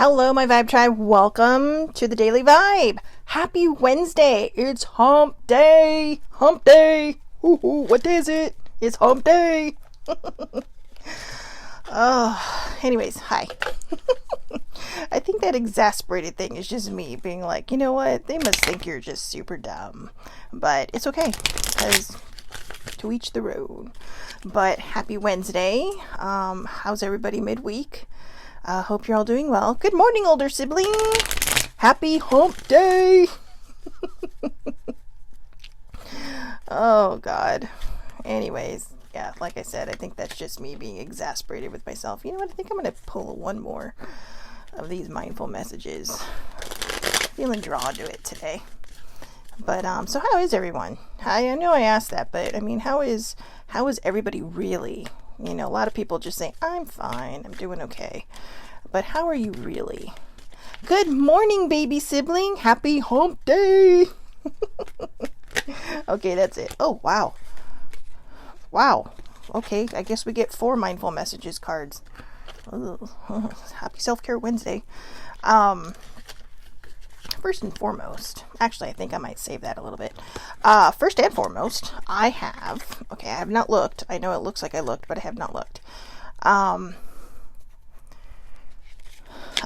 Hello, my Vibe Tribe. Welcome to the Daily Vibe. Happy Wednesday. It's hump day. Hump day. Ooh, what day is it? It's hump day. Anyways, hi. I think that exasperated thing is just me being like, you know what? They must think you're just super dumb. But it's okay, because to each their own. But happy Wednesday. How's everybody midweek? Hope you're all doing well. Good morning, older sibling. Happy hump day. Oh, God. Anyways, yeah, like I said, I think that's just me being exasperated with myself. You know what? I think I'm going to pull one more of these mindful messages. Feeling drawn to it today. But, so how is everyone? I know I asked that, but, I mean, how is everybody really? You know, a lot of people just say, I'm fine, I'm doing okay. But how are you really? Good morning, baby sibling. Happy hump day. Okay, that's it. Oh, wow. Wow. Okay, I guess we get 4 mindful messages cards. Happy Self-Care Wednesday. First and foremost, actually, I think I might save that a little bit. First and foremost, I have not looked. I know it looks like I looked, but I have not looked.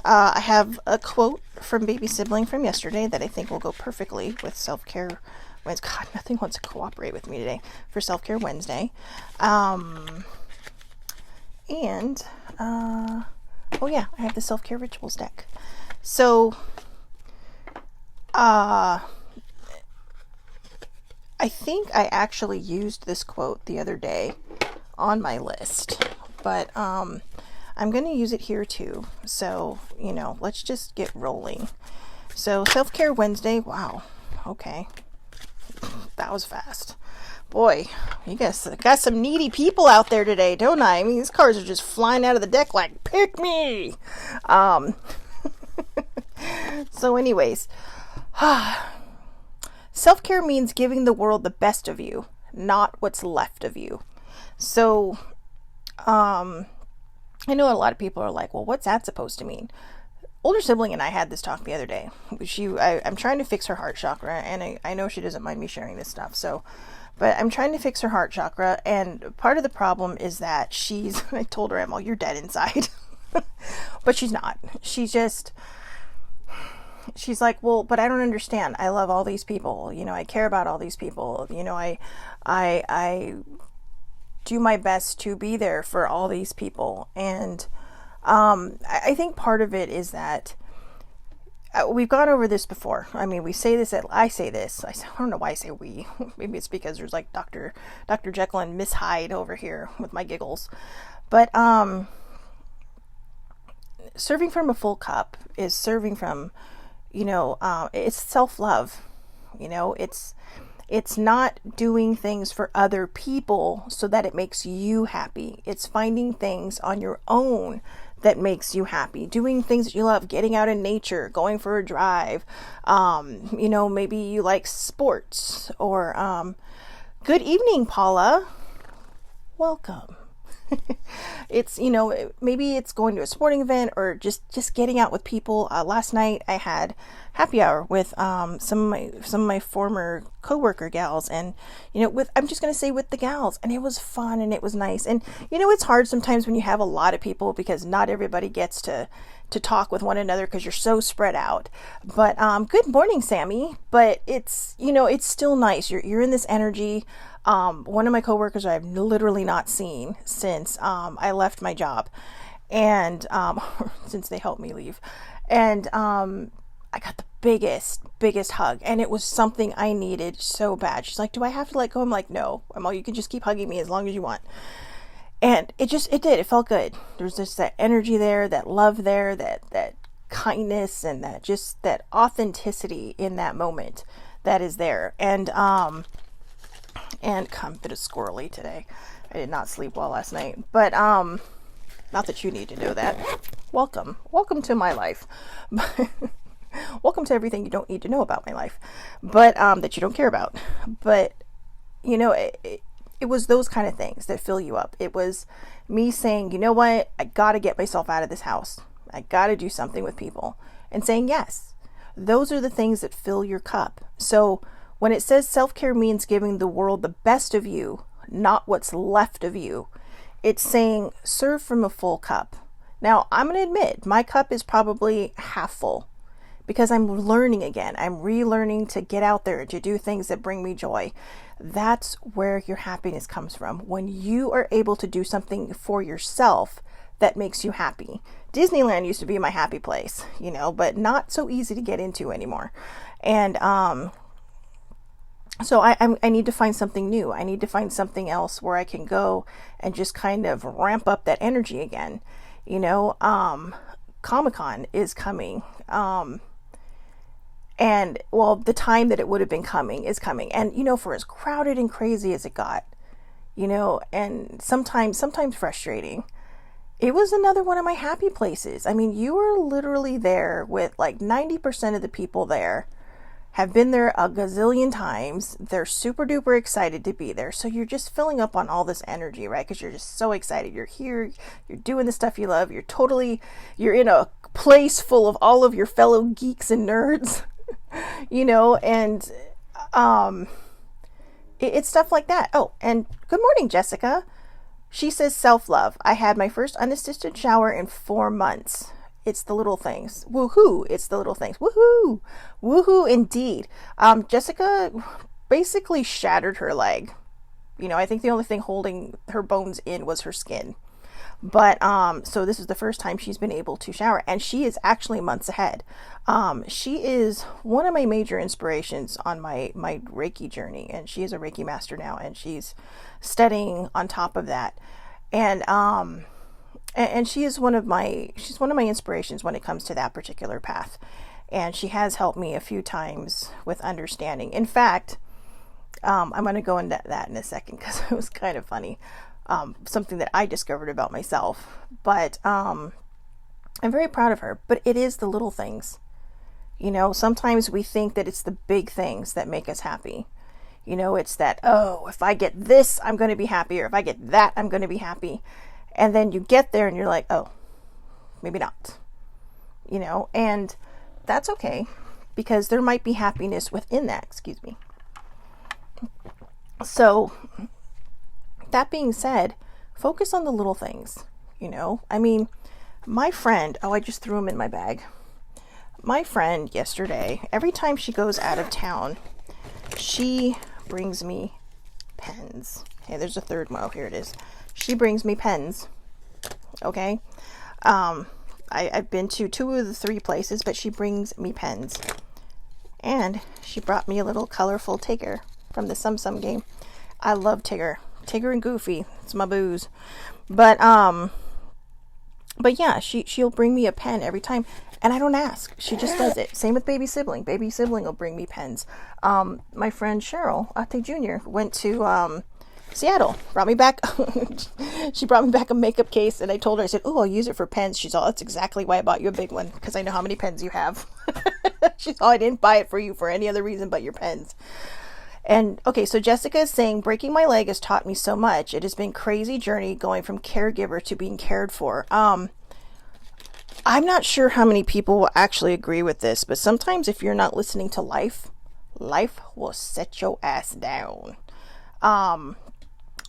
I have a quote from Baby Sibling from yesterday that I think will go perfectly with Self-Care Wednesday. God, nothing wants to cooperate with me today for Self-Care Wednesday. Oh yeah, I have the Self-Care Rituals deck. So, I think I actually used this quote the other day on my list, but I'm going to use it here too. So, you know, let's just get rolling. So, Self-Care Wednesday. Wow. Okay. That was fast. Boy, you guys got some needy people out there today, don't I? I mean, these cards are just flying out of the deck like, pick me! So anyways, self-care means giving the world the best of you, not what's left of you. So, I know a lot of people are like, well, what's that supposed to mean? Older sibling and I had this talk the other day. I'm trying to fix her heart chakra, and I know she doesn't mind me sharing this stuff, but I'm trying to fix her heart chakra, and part of the problem is that I told her, Emma, you're dead inside. But she's not. She's like, well, but I don't understand. I love all these people. You know, I care about all these people. You know, I do my best to be there for all these people. And I think part of it is that we've gone over this before. I mean, I say this. I don't know why I say we. Maybe it's because there's like Dr. Jekyll and Miss Hyde over here with my giggles. But serving from a full cup is serving from, you know, it's self-love. You know, it's not doing things for other people so that it makes you happy. It's finding things on your own that makes you happy. Doing things that you love, getting out in nature, going for a drive. You know, maybe you like sports or, good evening, Paula. Welcome. It's, you know, maybe it's going to a sporting event or just getting out with people. Last night I had happy hour with some of my former coworker gals, and you know, I'm just going to say with the gals, and it was fun and it was nice. And you know, it's hard sometimes when you have a lot of people because not everybody gets to talk with one another because you're so spread out. But good morning, Sammy. But it's, you know, it's still nice. You're in this energy. One of my coworkers I've literally not seen since I left my job, and since they helped me leave, and I got the biggest hug, and it was something I needed so bad. She's like, do I have to let go? I'm like, no, you can just keep hugging me as long as you want. And it did. It felt good. There's just that energy there, that love there, that kindness, and that authenticity in that moment that is there. And I'm a bit of squirrely today. I did not sleep well last night, but not that you need to know that. Welcome to my life. Welcome to everything you don't need to know about my life, but that you don't care about. But you know, it was those kind of things that fill you up. It was me saying, you know what, I got to get myself out of this house. I got to do something with people, and saying yes. Those are the things that fill your cup. So when it says self-care means giving the world the best of you, not what's left of you, it's saying serve from a full cup. Now, I'm going to admit my cup is probably half full because I'm learning again. I'm relearning to get out there, to do things that bring me joy. That's where your happiness comes from. When you are able to do something for yourself that makes you happy. Disneyland used to be my happy place, but not so easy to get into anymore. And so I need to find something new. I need to find something else where I can go and just kind of ramp up that energy again. Comic-Con is coming. And well, the time that it would have been coming is coming. And, for as crowded and crazy as it got, and sometimes frustrating, it was another one of my happy places. I mean, you were literally there with like 90% of the people there have been there a gazillion times. They're super duper excited to be there. So you're just filling up on all this energy, right? Because you're just so excited. You're here, you're doing the stuff you love. You're in a place full of all of your fellow geeks and nerds, and it's stuff like that. Oh, and good morning, Jessica. She says self-love. I had my first unassisted shower in 4 months. It's the little things. Woohoo. It's the little things. Woohoo. Woohoo indeed. Jessica basically shattered her leg. I think the only thing holding her bones in was her skin. But, so this is the first time she's been able to shower, and she is actually months ahead. She is one of my major inspirations on my Reiki journey, and she is a Reiki master now, and she's studying on top of that. And she is one of my inspirations when it comes to that particular path. And she has helped me a few times with understanding. In fact, I'm going to go into that in a second because it was kind of funny. Something that I discovered about myself, but I'm very proud of her. But it is the little things. Sometimes we think that it's the big things that make us happy. It's that, oh, if I get this, I'm going to be happy, or if I get that, I'm going to be happy. And then you get there and you're like, oh, maybe not. And that's okay, because there might be happiness within that. Excuse me. So that being said, focus on the little things. I mean, my friend, I just threw him in my bag. My friend yesterday, every time she goes out of town, she brings me pens. Hey, there's a third one. Oh, here it is. She brings me pens. Okay. I've been to 2 of the 3 places, but she brings me pens. And she brought me a little colorful Tigger from the Sum Sum game. I love Tigger. Tigger and Goofy. It's my booze. But yeah, she'll bring me a pen every time, and I don't ask. She just does it. Same with Baby Sibling. Baby Sibling will bring me pens. My friend Cheryl Ate Jr. went to Seattle, brought me back. She brought me back a makeup case, and I told her, I said, oh, I'll use it for pens. She's all, that's exactly why I bought you a big one, because I know how many pens you have. She's all, I didn't buy it for you for any other reason but your pens. And okay, so Jessica is saying, breaking my leg has taught me so much. It has been a crazy journey going from caregiver to being cared for. I'm not sure how many people will actually agree with this, but sometimes if you're not listening to life will set your ass down.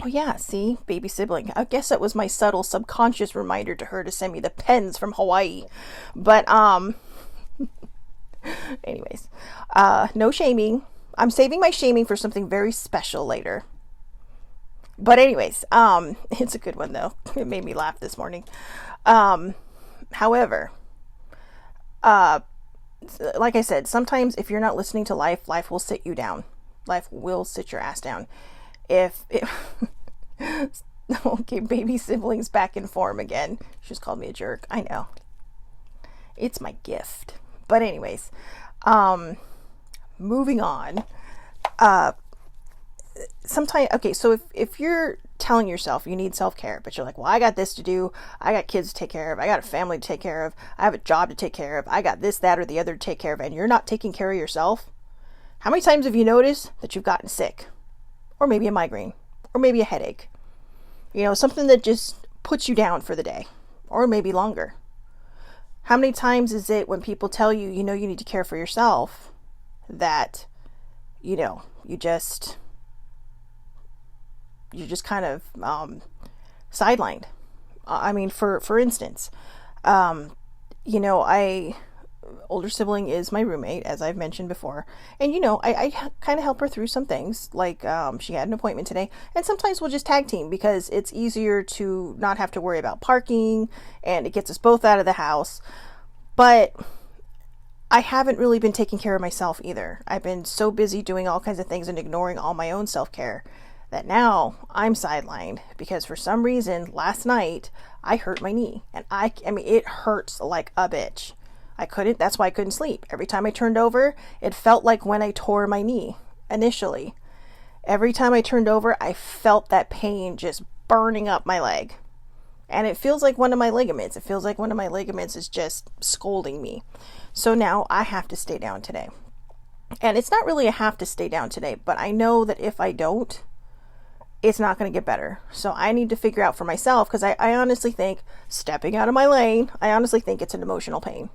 Oh yeah, see, Baby Sibling. I guess that was my subtle subconscious reminder to her to send me the pens from Hawaii. But anyways, no shaming. I'm saving my shaming for something very special later. But anyways, it's a good one though. It made me laugh this morning. However, like I said, sometimes if you're not listening to life will sit you down. Life will sit your ass down. Okay, Baby Sibling's back in form again. She just called me a jerk. I know. It's my gift. But anyways, moving on. Sometimes, okay, so if you're telling yourself you need self-care, but you're like, well, I got this to do, I got kids to take care of, I got a family to take care of, I have a job to take care of, I got this, that, or the other to take care of, and you're not taking care of yourself, how many times have you noticed that you've gotten sick? Or maybe a migraine, or maybe a headache, something that just puts you down for the day, or maybe longer. How many times is it when people tell you, you need to care for yourself, that, you're just kind of sidelined? I mean, for instance, I older sibling is my roommate, as I've mentioned before, and I kind of help her through some things, like she had an appointment today, and sometimes we'll just tag team because it's easier to not have to worry about parking, and it gets us both out of the house. But I haven't really been taking care of myself either. I've been so busy doing all kinds of things and ignoring all my own self-care that now I'm sidelined because for some reason last night I hurt my knee, and I mean it hurts like a bitch. That's why I couldn't sleep. Every time I turned over, it felt like when I tore my knee initially. Every time I turned over, I felt that pain just burning up my leg. And it feels like one of my ligaments. It feels like one of my ligaments is just scolding me. So now I have to stay down today. And it's not really a have to stay down today, but I know that if I don't, it's not going to get better. So I need to figure out for myself, because I honestly think, stepping out of my lane, I honestly think it's an emotional pain.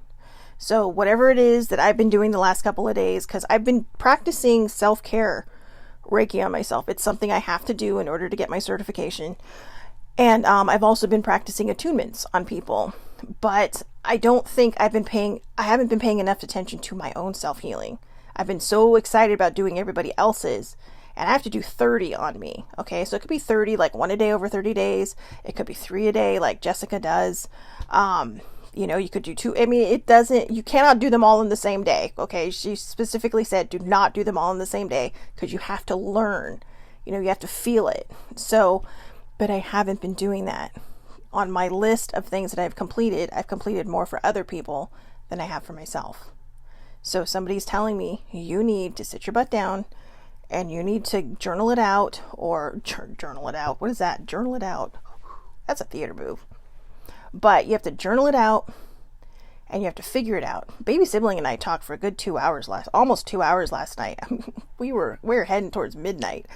So whatever it is that I've been doing the last couple of days, because I've been practicing self-care Reiki on myself. It's something I have to do in order to get my certification. And I've also been practicing attunements on people. But I haven't been paying enough attention to my own self-healing. I've been so excited about doing everybody else's, and I have to do 30 on me. Okay, so it could be 30, like 1 a day over 30 days. It could be 3 a day, like Jessica does. You could do 2. I mean, you cannot do them all in the same day. Okay. She specifically said, do not do them all in the same day, because you have to learn, you have to feel it. So, but I haven't been doing that. On my list of things that I've completed more for other people than I have for myself. So somebody's telling me, you need to sit your butt down and you need to journal it out, or journal it out. What is that? Journal it out. That's a theater move. But you have to journal it out and you have to figure it out. Baby sibling and I talked for a good almost 2 hours last night. we were heading towards midnight,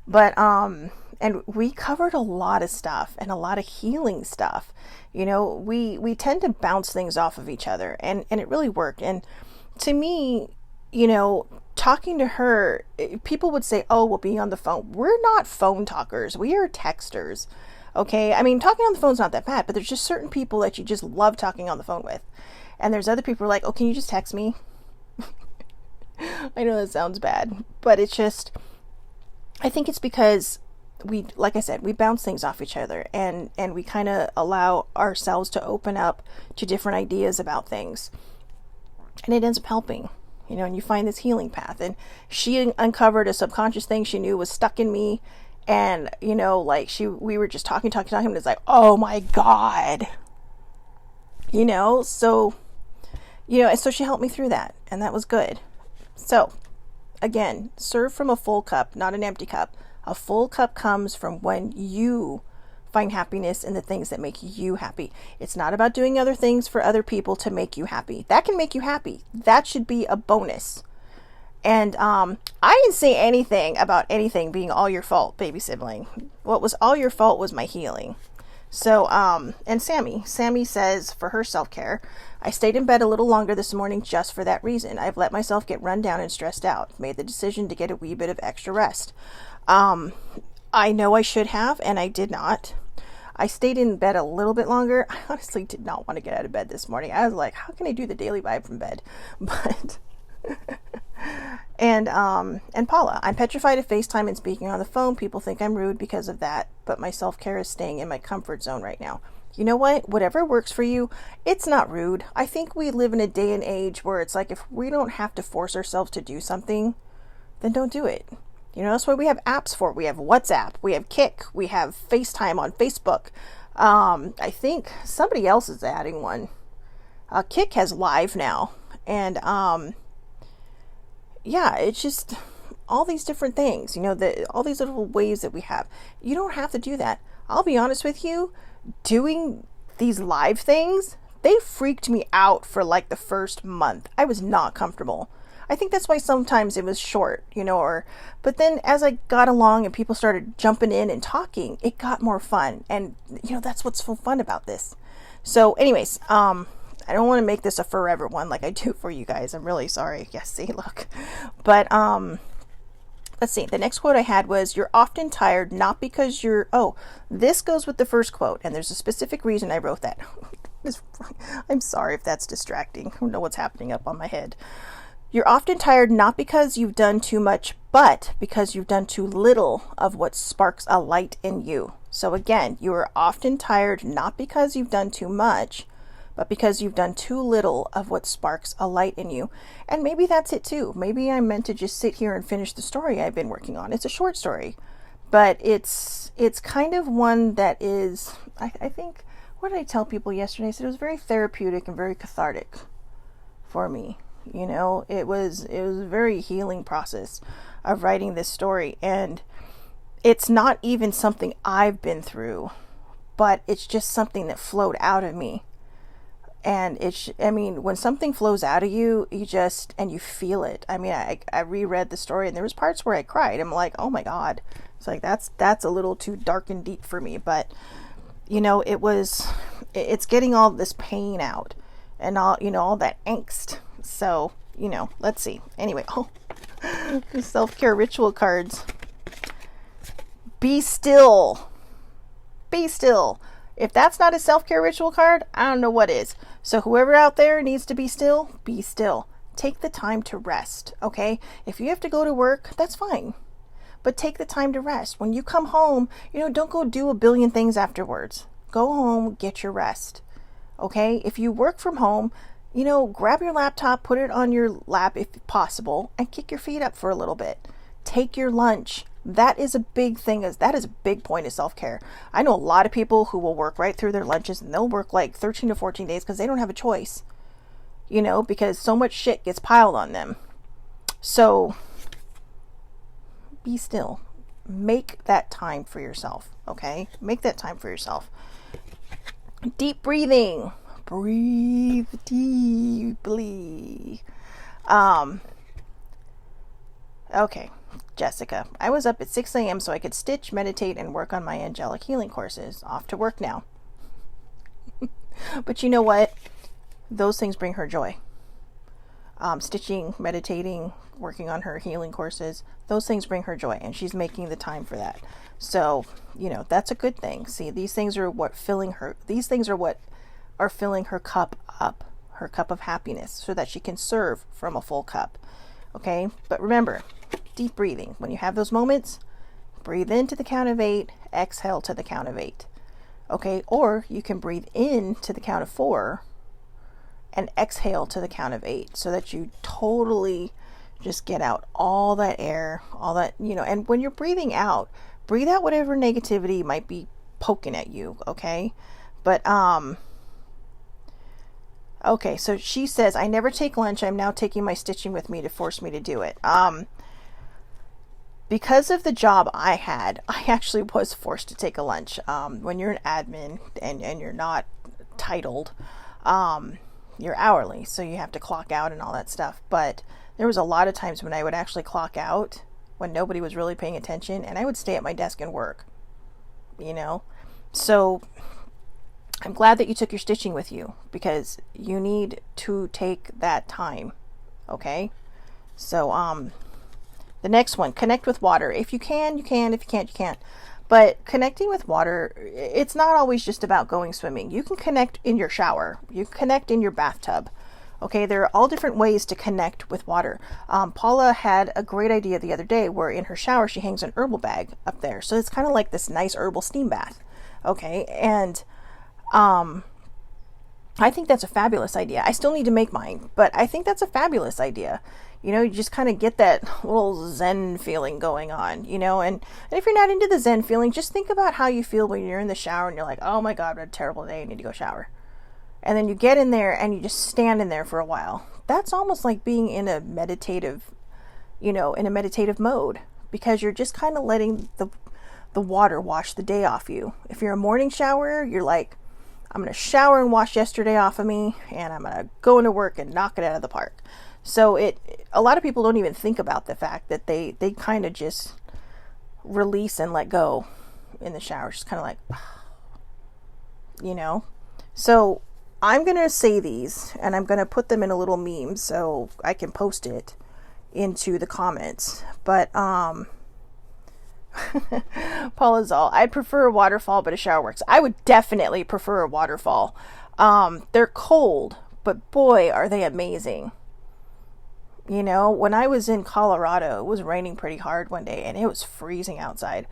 but, and we covered a lot of stuff and a lot of healing stuff. We tend to bounce things off of each other, and it really worked. And to me, talking to her, people would say, oh, we'll be on the phone. We're not phone talkers. We are texters. Okay. I mean, talking on the phone is not that bad, but there's just certain people that you just love talking on the phone with. And there's other people who are like, oh, can you just text me? I know that sounds bad, but it's just, I think it's because like I said, we bounce things off each other, and we kind of allow ourselves to open up to different ideas about things. And it ends up helping, and you find this healing path. And she uncovered a subconscious thing she knew was stuck in me. And, we were just talking, and it's like, oh my God, so, and so she helped me through that, and that was good. So again, serve from a full cup, not an empty cup. A full cup comes from when you find happiness in the things that make you happy. It's not about doing other things for other people to make you happy. That can make you happy. That should be a bonus. And I didn't say anything about anything being all your fault, baby sibling. What was all your fault was my healing. So, and Sammy says for her self-care, I stayed in bed a little longer this morning just for that reason. I've let myself get run down and stressed out. Made the decision to get a wee bit of extra rest. I know I should have, and I did not. I stayed in bed a little bit longer. I honestly did not want to get out of bed this morning. I was like, how can I do the daily vibe from bed? But and Paula, I'm petrified of FaceTime and speaking on the phone. People think I'm rude because of that, but my self-care is staying in my comfort zone right now. You know what? Whatever works for you, it's not rude. I think we live in a day and age where it's like, if we don't have to force ourselves to do something, then don't do it. That's why we have apps for it. We have WhatsApp, we have Kik, we have FaceTime on Facebook. I think somebody else is adding one. Kik has live now. And, yeah, it's just all these different things, all these little ways that we have. You don't have to do that. I'll be honest with you, doing these live things, they freaked me out for like the first month. I was not comfortable. I think that's why sometimes it was short, but then as I got along and people started jumping in and talking, it got more fun. And, that's what's so fun about this. So anyways, I don't want to make this a forever one like I do for you guys. I'm really sorry. Yes, see, look. But let's see. The next quote I had was, "You're often tired not because you're..." Oh, this goes with the first quote, and there's a specific reason I wrote that. I'm sorry if that's distracting. I don't know what's happening up on my head. "You're often tired not because you've done too much, but because you've done too little of what sparks a light in you." So again, you are often tired not because you've done too much, but because you've done too little of what sparks a light in you. And maybe that's it too. Maybe I'm meant to just sit here and finish the story I've been working on. It's a short story, but it's kind of one that is, I think, what did I tell people yesterday? I said it was very therapeutic and very cathartic for me. You know, it was a very healing process of writing this story, and it's not even something I've been through, but it's just something that flowed out of me. And when something flows out of you, and you feel it. I mean, I reread the story, and there was parts where I cried. I'm like, oh my God. It's like, that's a little too dark and deep for me. But, you know, it's getting all this pain out and all that angst. So, let's see. Anyway, the self-care ritual cards. Be still. Be still. If that's not a self-care ritual card, I don't know what is. So whoever out there needs to be still, be still. Take the time to rest, okay? If you have to go to work, that's fine. But take the time to rest. When you come home, don't go do a billion things afterwards. Go home, get your rest, okay? If you work from home, grab your laptop, put it on your lap if possible, and kick your feet up for a little bit. Take your lunch. That is a big thing. That is a big point of self-care. I know a lot of people who will work right through their lunches, and they'll work like 13 to 14 days because they don't have a choice, because so much shit gets piled on them. So be still. Make that time for yourself, okay? Make that time for yourself. Deep breathing. Breathe deeply. Okay, Jessica. I was up at 6 a.m. so I could stitch, meditate, and work on my angelic healing courses. Off to work now. But you know what? Those things bring her joy. Stitching, meditating, working on her healing courses, those things bring her joy, and she's making the time for that. So, that's a good thing. See, these things are what are filling her cup up, her cup of happiness, so that she can serve from a full cup. Okay? But remember, deep breathing. When you have those moments, breathe into the count of 8, exhale to the count of 8. Okay? Or you can breathe in to the count of 4 and exhale to the count of 8, so that you totally just get out all that air, all that, and when you're breathing out, breathe out whatever negativity might be poking at you. Okay? But, okay, so she says, "I never take lunch. I'm now taking my stitching with me to force me to do it." Because of the job I had, I actually was forced to take a lunch. When you're an admin and you're not titled, you're hourly, so you have to clock out and all that stuff. But there was a lot of times when I would actually clock out when nobody was really paying attention, and I would stay at my desk and work, So I'm glad that you took your stitching with you, because you need to take that time. Okay? So, the next one, connect with water. If you can, you can. If you can't, you can't. But connecting with water, it's not always just about going swimming. You can connect in your shower. You can connect in your bathtub. Okay, there are all different ways to connect with water. Paula had a great idea the other day where in her shower she hangs an herbal bag up there. So it's kind of like this nice herbal steam bath. Okay, and I think that's a fabulous idea. I still need to make mine, but I think that's a fabulous idea. You just kind of get that little Zen feeling going on, and if you're not into the Zen feeling, just think about how you feel when you're in the shower and you're like, oh my God, what a terrible day, I need to go shower. And then you get in there and you just stand in there for a while. That's almost like being in a meditative, in a meditative mode, because you're just kind of letting the water wash the day off you. If you're a morning shower, you're like, I'm going to shower and wash yesterday off of me, and I'm going to go into work and knock it out of the park. So a lot of people don't even think about the fact that they kind of just release and let go in the shower. Just kind of like, So I'm going to say these and I'm going to put them in a little meme so I can post it into the comments. But, Paula Zoll, I'd prefer a waterfall, but a shower works. I would definitely prefer a waterfall. They're cold, but boy, are they amazing. You know, when I was in Colorado, it was raining pretty hard one day and it was freezing outside.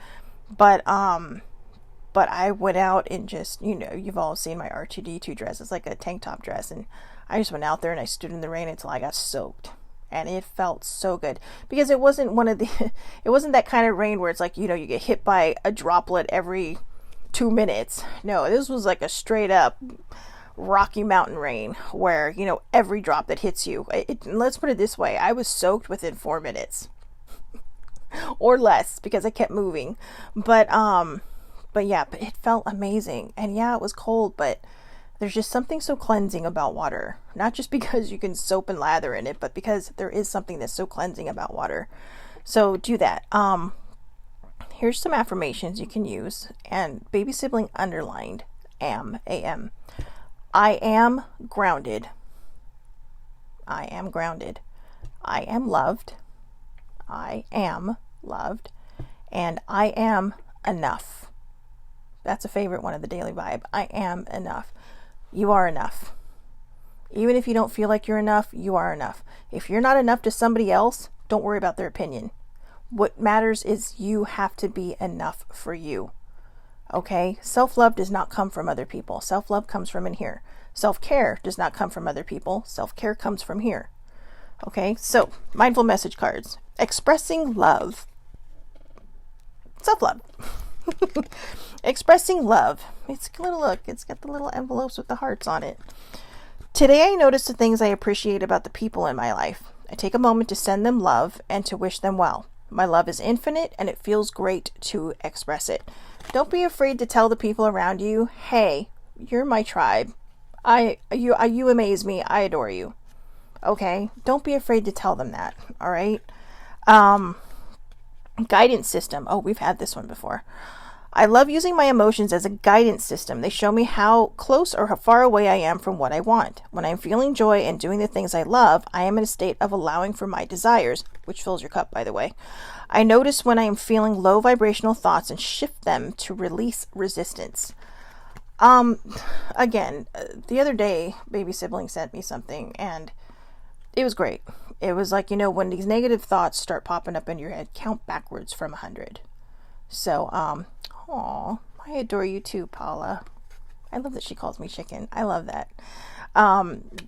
But I went out and just, you know, you've all seen my R2D2 dress. It's like a tank top dress. And I just went out there and I stood in the rain until I got soaked. And it felt so good because it wasn't it wasn't that kind of rain where it's like, you know, you get hit by a droplet every 2 minutes. No, this was like a straight up Rocky Mountain rain where, you know, every drop that hits you, let's put it this way. I was soaked within 4 minutes or less because I kept moving. But yeah, but it felt amazing. And yeah, it was cold, but there's just something so cleansing about water. Not just because you can soap and lather in it, but because there is something that's so cleansing about water. So do that. Here's some affirmations you can use. And baby sibling underlined, A-M. I am grounded. I am grounded. I am loved. I am loved. And I am enough. That's a favorite one of the daily vibe. I am enough. You are enough. Even if you don't feel like you're enough, you are enough. If you're not enough to somebody else, don't worry about their opinion. What matters is you have to be enough for you. Okay? Self-love does not come from other people. Self-love comes from in here. Self-care does not come from other people. Self-care comes from here. Okay? So, mindful message cards. Expressing love. Self-love. Expressing love. It's a little look. It's got the little envelopes with the hearts on it. Today I notice the things I appreciate about the people in my life. I take a moment to send them love and to wish them well. My love is infinite and it feels great to express it. Don't be afraid to tell the people around you, hey, you're my tribe. You amaze me. I adore you. Okay? Don't be afraid to tell them that. All right? Guidance system. Oh, we've had this one before. I love using my emotions as a guidance system. They show me how close or how far away I am from what I want. When I'm feeling joy and doing the things I love, I am in a state of allowing for my desires, which fills your cup, by the way. I notice when I am feeling low vibrational thoughts and shift them to release resistance. Again, the other day, baby sibling sent me something and it was great. It was like, you know, when these negative thoughts start popping up in your head, count backwards from 100. So, I adore you too, Paula. I love that she calls me chicken. I love that.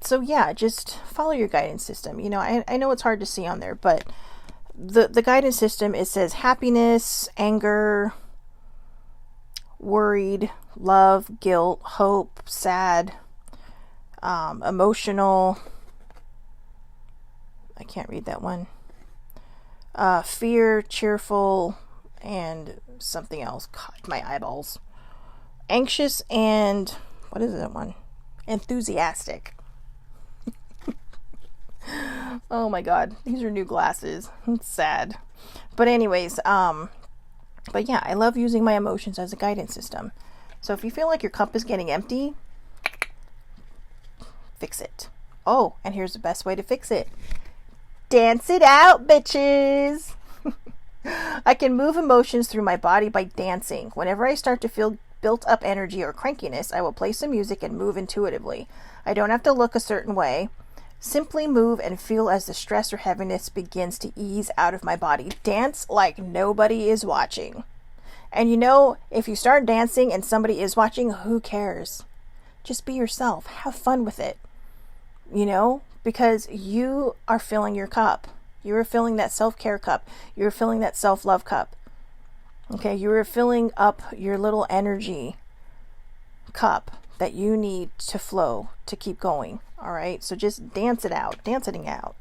So yeah, just follow your guidance system. You know, I know it's hard to see on there, but the guidance system, it says happiness, anger, worried, love, guilt, hope, sad, emotional. I can't read that one. Fear, cheerful, and something else. God, my eyeballs. Anxious and what is that one? Enthusiastic. Oh my God, these are new glasses. It's sad. But anyways, but yeah, I love using my emotions as a guidance system. So if you feel like your cup is getting empty, fix it. Oh, and here's the best way to fix it. Dance it out, bitches. I can move emotions through my body by dancing. Whenever I start to feel built up energy or crankiness, I will play some music and move intuitively. I don't have to look a certain way. Simply move and feel as the stress or heaviness begins to ease out of my body. Dance like nobody is watching. And you know, if you start dancing and somebody is watching, who cares? Just be yourself. Have fun with it. You know, because you are filling your cup. You are filling that self-care cup. You're filling that self-love cup. Okay, you are filling up your little energy cup that you need to flow to keep going. All right, so just dance it out. Dancing out.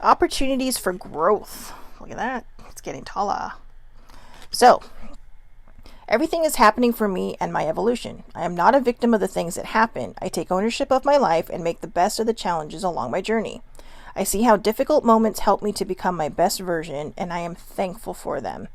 Opportunities for growth. Look at that. It's getting taller. So, everything is happening for me and my evolution. I am not a victim of the things that happen. I take ownership of my life and make the best of the challenges along my journey. I see how difficult moments help me to become my best version, and I am thankful for them.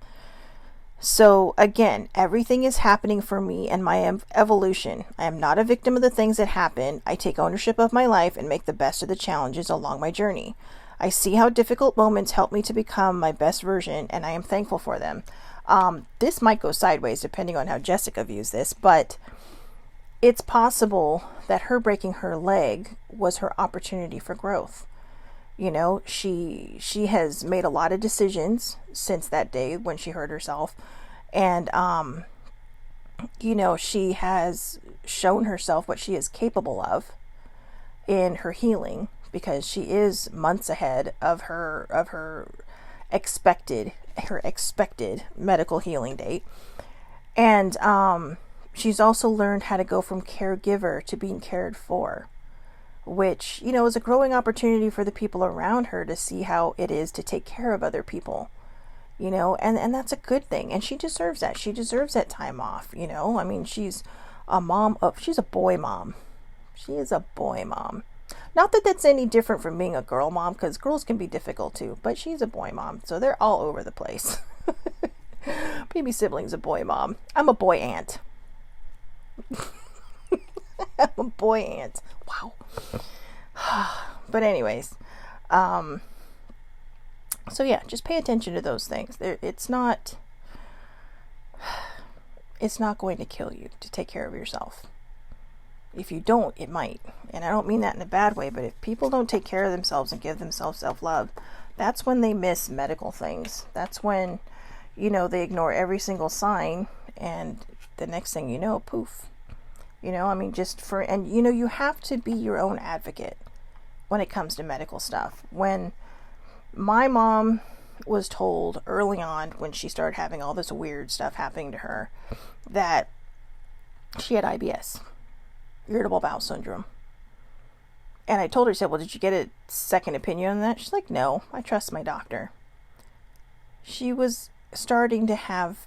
So again, everything is happening for me and my evolution. I am not a victim of the things that happen. I take ownership of my life and make the best of the challenges along my journey. I see how difficult moments help me to become my best version, and I am thankful for them. This might go sideways depending on how Jessica views this, but it's possible that her breaking her leg was her opportunity for growth. You know, she has made a lot of decisions since that day when she hurt herself, and you know, she has shown herself what she is capable of in her healing, because she is months ahead of her expected medical healing date. And she's also learned how to go from caregiver to being cared for, which, you know, is a growing opportunity for the people around her to see how it is to take care of other people, you know, and that's a good thing. And she deserves that. She deserves that time off, you know. I mean, she's a mom of, she's a boy mom. She is a boy mom. Not that that's any different from being a girl mom, because girls can be difficult too, but she's a boy mom, so they're all over the place. Baby sibling's a boy mom. I'm a boy aunt. I'm a boy aunt. Wow. But anyways, so yeah, just pay attention to those things. It's not going to kill you to take care of yourself. If you don't, it might. And I don't mean that in a bad way, but if people don't take care of themselves and give themselves self-love, that's when they miss medical things. That's when, you know, they ignore every single sign, and the next thing you know, poof. You know, I mean, and you know, you have to be your own advocate when it comes to medical stuff. When my mom was told early on, when she started having all this weird stuff happening to her, that she had IBS, irritable bowel syndrome. And I told her, I said, well, did you get a second opinion on that? She's like, no, I trust my doctor. She was starting to have,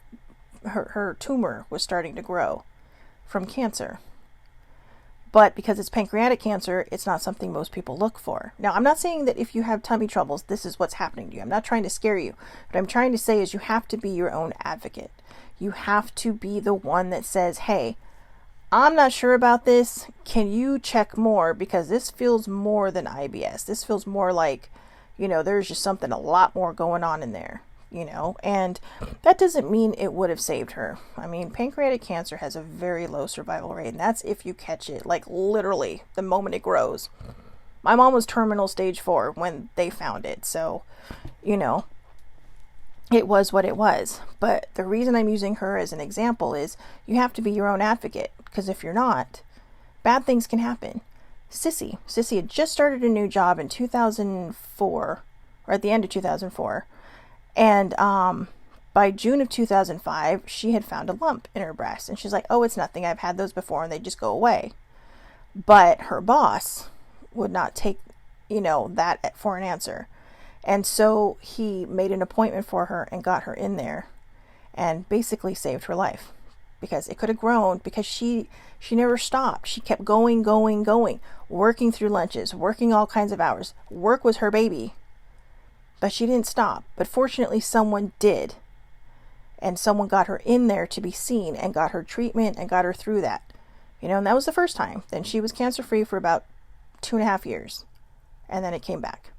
her tumor was starting to grow from cancer. But because it's pancreatic cancer, it's not something most people look for. Now, I'm not saying that if you have tummy troubles, this is what's happening to you. I'm not trying to scare you. What I'm trying to say is you have to be your own advocate. You have to be the one that says, hey, I'm not sure about this. Can you check more? Because this feels more than IBS. This feels more like, you know, there's just something a lot more going on in there, you know, and that doesn't mean it would have saved her. I mean, pancreatic cancer has a very low survival rate, and that's if you catch it, like literally the moment it grows. My mom was terminal stage 4 when they found it. So, you know, it was what it was. But the reason I'm using her as an example is you have to be your own advocate, because if you're not, bad things can happen. Sissy had just started a new job in 2004, or at the end of 2004. And by June of 2005, she had found a lump in her breast. And she's like, oh, it's nothing. I've had those before and they just go away. But her boss would not take, you know, that for an answer. And so he made an appointment for her and got her in there and basically saved her life, because it could have grown, because she never stopped. She kept going, working through lunches, working all kinds of hours. Work was her baby, but she didn't stop. But fortunately, someone did. And someone got her in there to be seen and got her treatment and got her through that. You know, and that was the first time. Then she was cancer-free for about 2.5 years. And then it came back.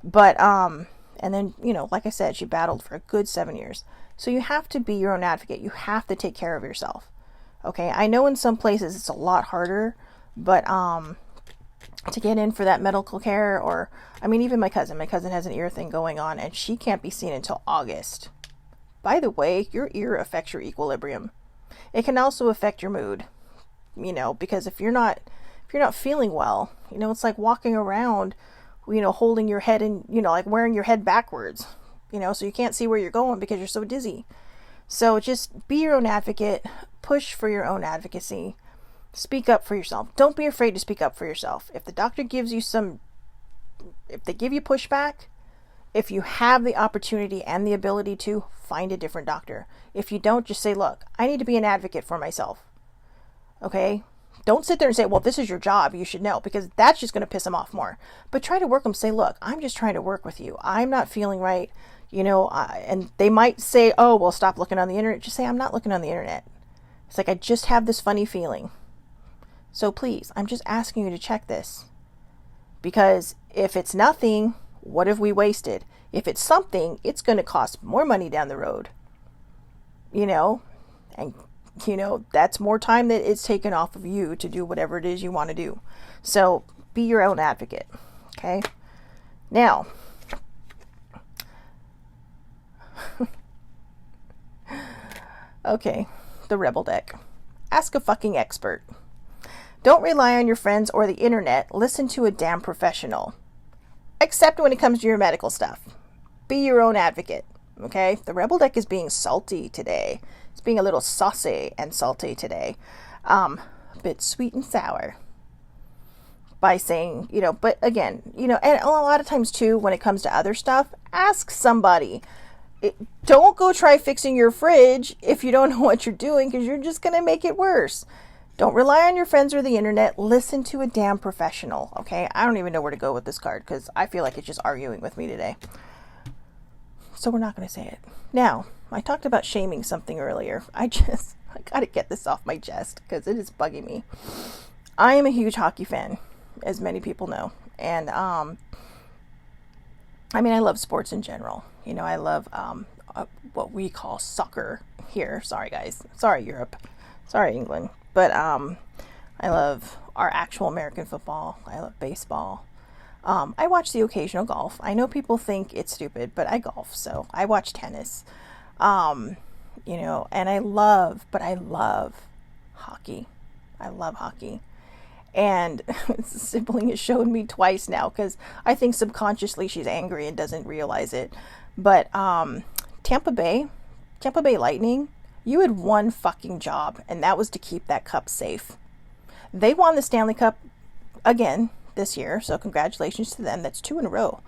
But, and then, you know, like I said, she battled for a good 7 years. So you have to be your own advocate. You have to take care of yourself. Okay. I know in some places it's a lot harder, but, to get in for that medical care, or, I mean, even my cousin has an ear thing going on, and she can't be seen until August. By the way, your ear affects your equilibrium. It can also affect your mood, you know, because if you're not feeling well, you know, it's like walking around, you know, holding your head in, you know, like wearing your head backwards, you know, so you can't see where you're going because you're so dizzy. So just be your own advocate, push for your own advocacy, speak up for yourself. Don't be afraid to speak up for yourself. If the doctor gives you if they give you pushback, if you have the opportunity and the ability to, find a different doctor. If you don't, just say, look, I need to be an advocate for myself. Okay? Don't sit there and say, well, this is your job, you should know, because that's just going to piss them off more. But try to work them. Say, look, I'm just trying to work with you. I'm not feeling right. And they might say, oh, well, stop looking on the internet. Just say, I'm not looking on the internet. It's like, I just have this funny feeling. So please, I'm just asking you to check this. Because if it's nothing, what have we wasted? If it's something, it's going to cost more money down the road. And, that's more time that it's taken off of you to do whatever it is you want to do. So be your own advocate. Okay? Now, okay, the rebel deck. Ask a fucking expert. Don't rely on your friends or the internet. Listen to a damn professional. Except when it comes to your medical stuff. Be your own advocate. Okay? The rebel deck is being salty today. It's being a little saucy and salty today. A bit sweet and sour. By saying, but again, and a lot of times too, when it comes to other stuff, ask somebody. Don't go try fixing your fridge if you don't know what you're doing, because you're just going to make it worse. Don't rely on your friends or the internet. Listen to a damn professional, okay? I don't even know where to go with this card because I feel like it's just arguing with me today. So we're not going to say it. Now, I talked about shaming something earlier. I got to get this off my chest because it is bugging me. I am a huge hockey fan, as many people know. And, I love sports in general. I love what we call soccer here. Sorry, guys. Sorry, Europe. Sorry, England. But I love our actual American football. I love baseball. I watch the occasional golf. I know people think it's stupid, but I golf, so I watch tennis. And I love hockey. I love hockey. And sibling has shown me twice now, because I think subconsciously she's angry and doesn't realize it. But Tampa Bay Lightning, you had one fucking job, and that was to keep that cup safe. They won the Stanley Cup again this year, so congratulations to them. That's 2 in a row.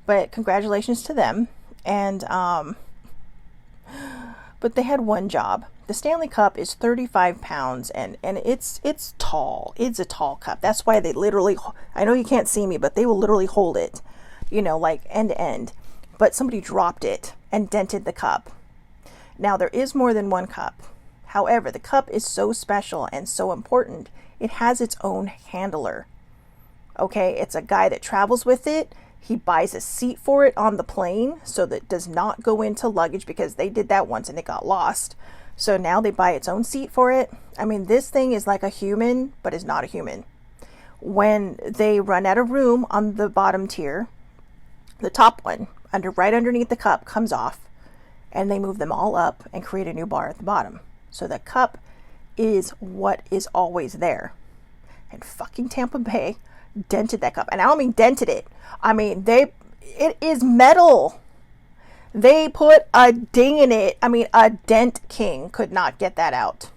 But congratulations to them. And but they had one job. The Stanley Cup is 35 pounds, and it's tall. It's a tall cup. That's why they literally, I know you can't see me, but they will literally hold it, like end to end. But somebody dropped it and dented the cup. Now, there is more than one cup. However, the cup is so special and so important, it has its own handler. Okay, it's a guy that travels with it. He buys a seat for it on the plane so that it does not go into luggage, because they did that once and it got lost. So now they buy its own seat for it. This thing is like a human, but is not a human. When they run out of room on the bottom tier, the top one, right underneath the cup, comes off, and they move them all up and create a new bar at the bottom. So the cup is what is always there. And fucking Tampa Bay dented that cup. And I don't mean dented it. It is metal. They put a ding in it. A dent king could not get that out.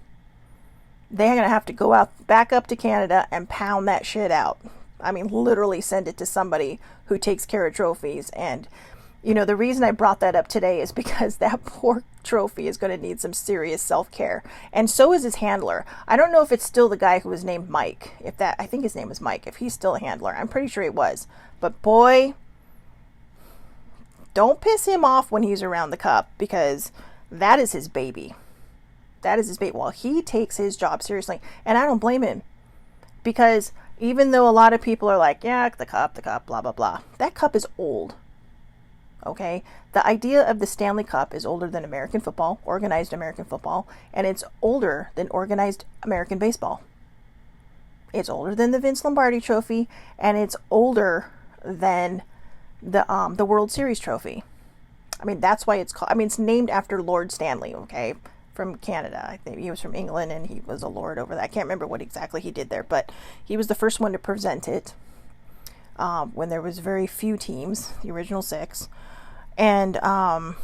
They're going to have to go back up to Canada and pound that shit out. Literally send it to somebody who takes care of trophies. And, the reason I brought that up today is because that poor trophy is going to need some serious self-care. And so is his handler. I don't know if it's still the guy who was named Mike. I think his name was Mike. If he's still a handler, I'm pretty sure he was. But boy, don't piss him off when he's around the cup, because that is his baby. That is his baby. Well, he takes his job seriously. And I don't blame him. Because even though a lot of people are like, yeah, the cup, blah, blah, blah. That cup is old. Okay? The idea of the Stanley Cup is older than American football, organized American football, and it's older than organized American baseball. It's older than the Vince Lombardi Trophy, and it's older than the World Series trophy. That's why it's called, it's named after Lord Stanley, okay, from Canada. I think he was from England, and he was a lord over that. I can't remember what exactly he did there, but he was the first one to present it when there was very few teams, the original 6. And oh,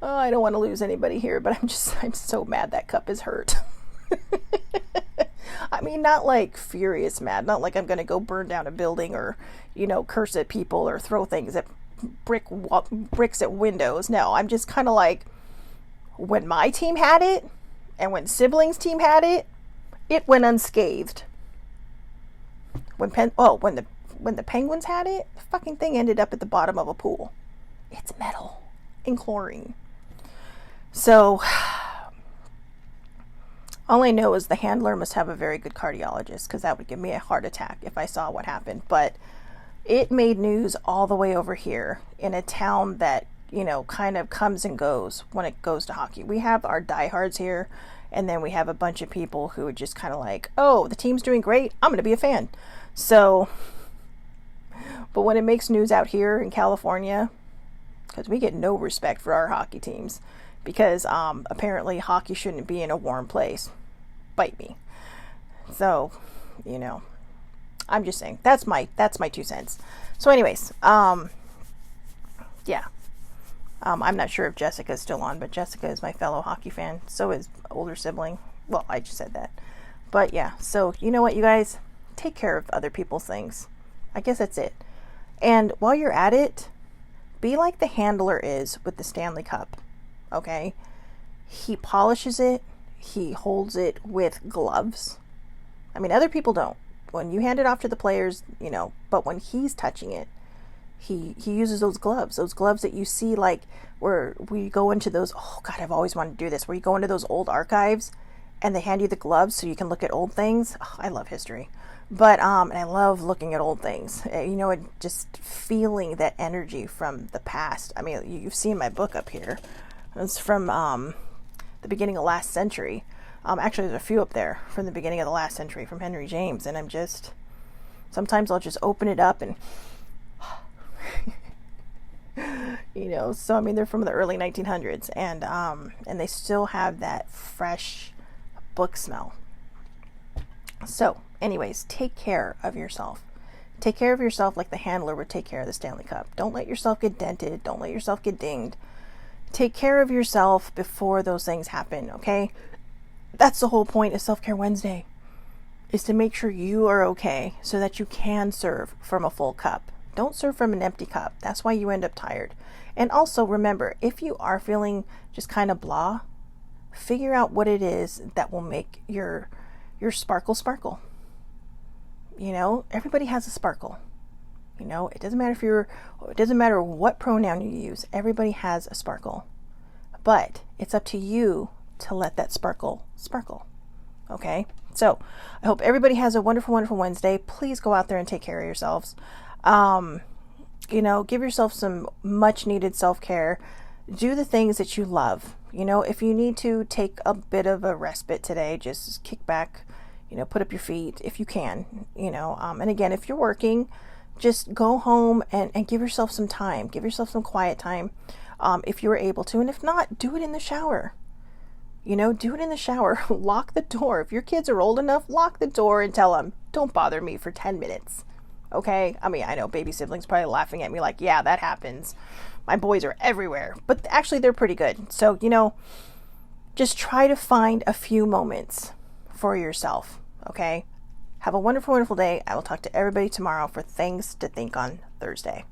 I don't want to lose anybody here, but I'm so mad that cup is hurt. Not like furious mad, not like I'm going to go burn down a building or, curse at people or throw things at bricks at windows. No, I'm just kind of like, when my team had it and when siblings' team had it, it went unscathed. When when the Penguins had it, the fucking thing ended up at the bottom of a pool. It's metal and chlorine. So all I know is the handler must have a very good cardiologist, because that would give me a heart attack if I saw what happened. But it made news all the way over here in a town that, you know, kind of comes and goes when it goes to hockey. We have our diehards here, and then we have a bunch of people who are just kind of like, oh, the team's doing great, I'm going to be a fan. So, but when it makes news out here in California, because we get no respect for our hockey teams, because apparently hockey shouldn't be in a warm place. Bite me. So, you know, I'm just saying, that's my 2 cents. So anyways, yeah. I'm not sure if Jessica's still on, but Jessica is my fellow hockey fan. So is older sibling. Well, I just said that. But yeah, so you know what, you guys? Take care of other people's things. I guess that's it. And while you're at it, be like the handler is with the Stanley Cup. Okay? He polishes it. He holds it with gloves. I mean, other people don't. When you hand it off to the players, you know, but when he's touching it, he uses those gloves that you see, like where we go into those, oh God, I've always wanted to do this, where you go into those old archives and they hand you the gloves so you can look at old things. Oh, I love history. But, and I love looking at old things, you know, and just feeling that energy from the past. I mean, you've seen my book up here. It's from, the beginning of last century. Actually, there's a few up there from the beginning of the last century from Henry James. And sometimes I'll just open it up and, you know, so I mean, they're from the early 1900s, and they still have that fresh book smell. So anyways, take care of yourself. Take care of yourself like the handler would take care of the Stanley Cup. Don't let yourself get dented. Don't let yourself get dinged. Take care of yourself before those things happen, okay? That's the whole point of Self-Care Wednesday, is to make sure you are okay so that you can serve from a full cup. Don't serve from an empty cup. That's why you end up tired. And also remember, if you are feeling just kind of blah, figure out what it is that will make your sparkle sparkle. You know, everybody has a sparkle. You know, it doesn't matter what pronoun you use. Everybody has a sparkle. But it's up to you to let that sparkle sparkle. Okay? So, I hope everybody has a wonderful, wonderful Wednesday. Please go out there and take care of yourselves. You know, give yourself some much needed self-care. Do the things that you love. You know, if you need to take a bit of a respite today, just kick back, you know, put up your feet if you can, you know, and again, if you're working, just go home and give yourself some time, give yourself some quiet time, if you're able to, and if not, do it in the shower. You know, do it in the shower. Lock the door. If your kids are old enough, lock the door and tell them, don't bother me for 10 minutes. Okay? I mean, I know baby siblings probably laughing at me like, yeah, that happens. My boys are everywhere. But actually, they're pretty good. So, you know, just try to find a few moments for yourself. Okay? Have a wonderful, wonderful day. I will talk to everybody tomorrow for Things to Think on Thursday.